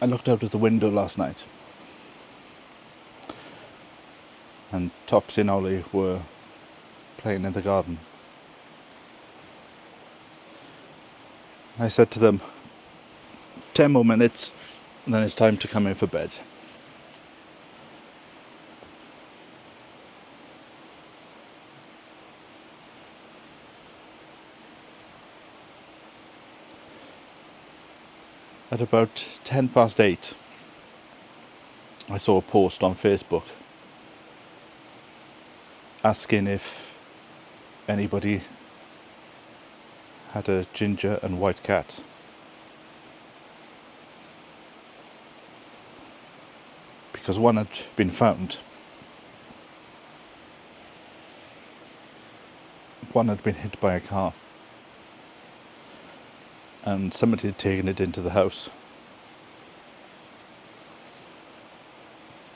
I looked out of the window last night, and Topsy and Ollie were playing in the garden. I said to them, 10 more minutes, and then it's time to come in for bed. At about 8:10, I saw a post on Facebook asking if anybody had a ginger and white cat. Because one had been found. One had been hit by a car. And somebody had taken it into the house.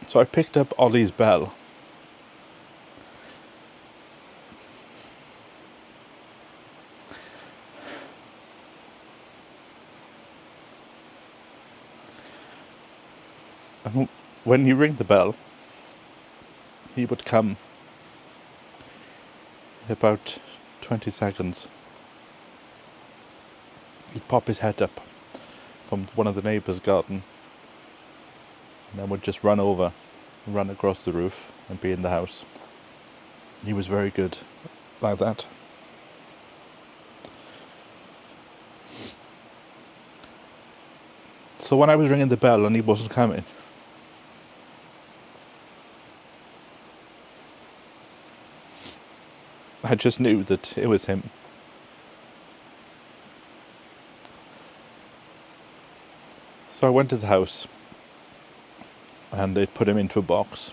So I picked up Ollie's bell. And when you ring the bell, he would come in about 20 seconds. He'd pop his head up from one of the neighbours' garden, and then would just run over and run across the roof and be in the house. He was very good like that. So when I was ringing the bell and he wasn't coming, I just knew that it was him. So I went to the house and they'd put him into a box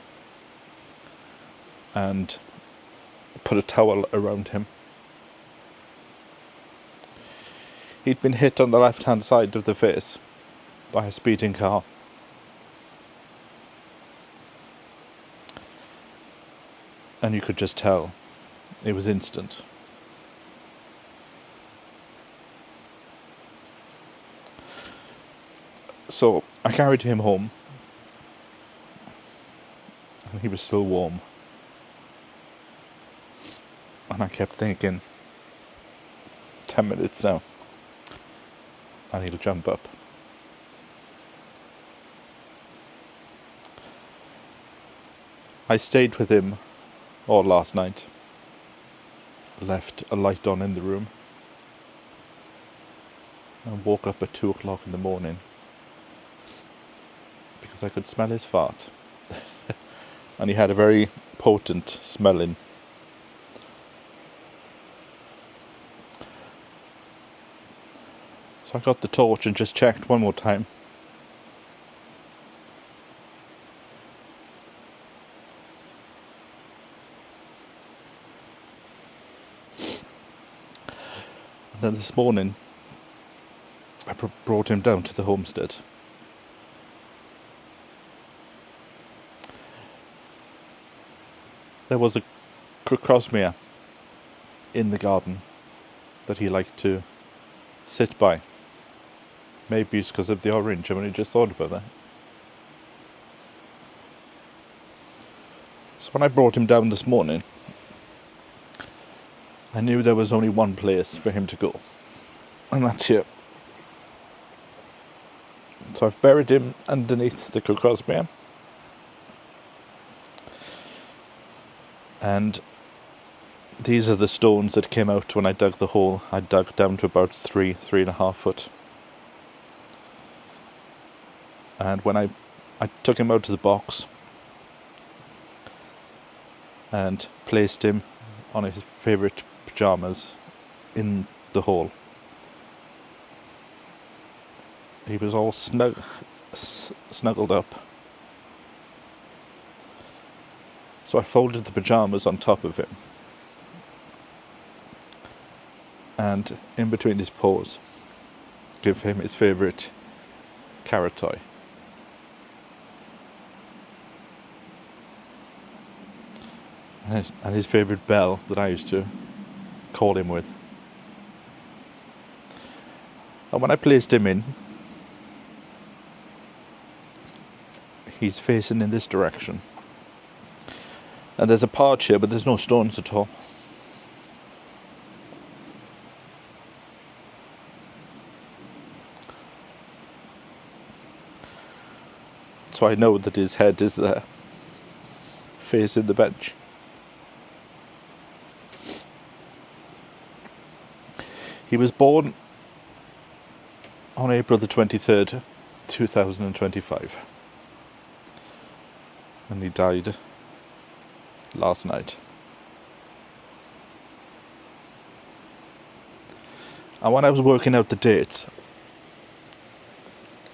and put a towel around him. He'd been hit on the left-hand side of the face by a speeding car. And you could just tell. It was instant. So I carried him home, and he was still warm. And I kept thinking, 10 minutes now, and he'll jump up. I stayed with him all last night. Left a light on in the room, and woke up at 2 o'clock in the morning because I could smell his fart. And he had a very potent smelling. So I got the torch and just checked one more time. And then this morning I brought him down to the homestead. There was a crocosmia in the garden that he liked to sit by. Maybe it's because of the orange. I've only just thought about that. So when I brought him down this morning, I knew there was only one place for him to go, and that's here. So I've buried him underneath the crocosmia, and these are the stones that came out when I dug the hole. I dug down to about 3.5 foot. And when I took him out of the box and placed him on his favourite pyjamas in the hole, he was all snuggled up. So I folded the pyjamas on top of him, and in between his paws give him his favourite carrot toy. And his favourite bell that I used to call him with. And when I placed him in, he's facing in this direction. And there's a porch here, but there's no stones at all. So I know that his head is there, facing the bench. He was born on April the 23rd, 2025. And he died last night. And when I was working out the dates,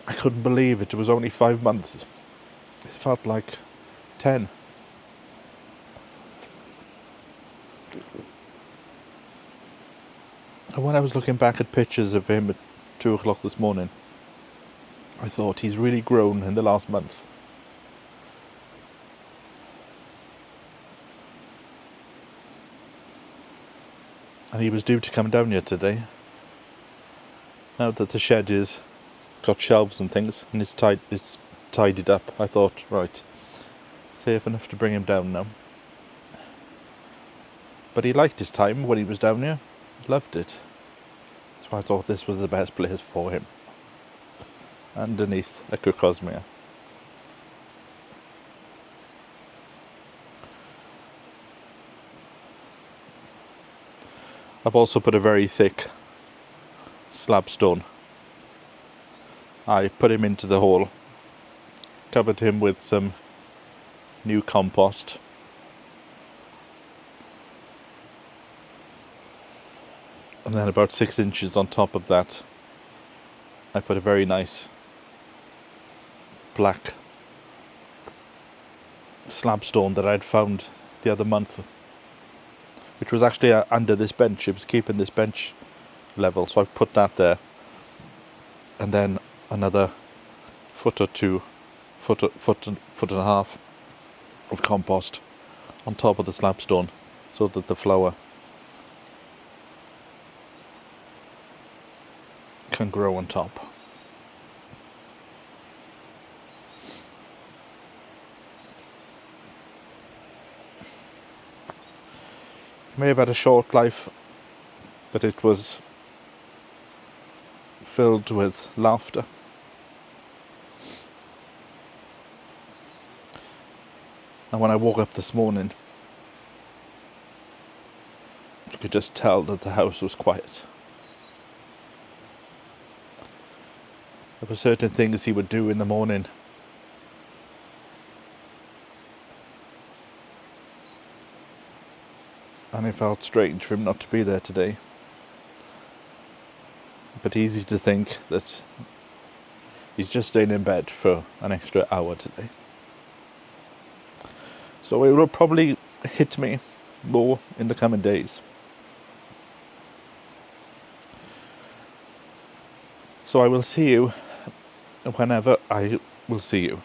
I couldn't believe it. It was only 5 months. It felt like 10. And when I was looking back at pictures of him at 2 o'clock this morning, I thought he's really grown in the last month. And he was due to come down here today. Now that the shed is got shelves and things and it's tidied up, I thought, right, safe enough to bring him down now. But he liked his time when he was down here. He loved it. So I thought this was the best place for him. Underneath a Cocosmia. I've also put a very thick slab stone. I put him into the hole, covered him with some new compost, and then about 6 inches on top of that I put a very nice black slab stone that I'd found the other month, which was actually under this bench. It was keeping this bench level, so I've put that there, and then another foot and a half of compost on top of the slab stone, so that the flower can grow on top. It may have had a short life, but it was filled with laughter. And when I woke up this morning, you could just tell that the house was quiet. There were certain things he would do in the morning and it felt strange for him not to be there today. But easy to think that he's just staying in bed for an extra hour today. So it will probably hit me more in the coming days. So I will see you whenever I will see you.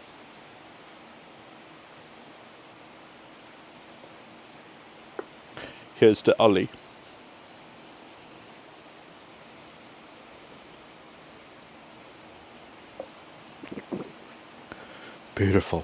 Here's to Olly. Beautiful.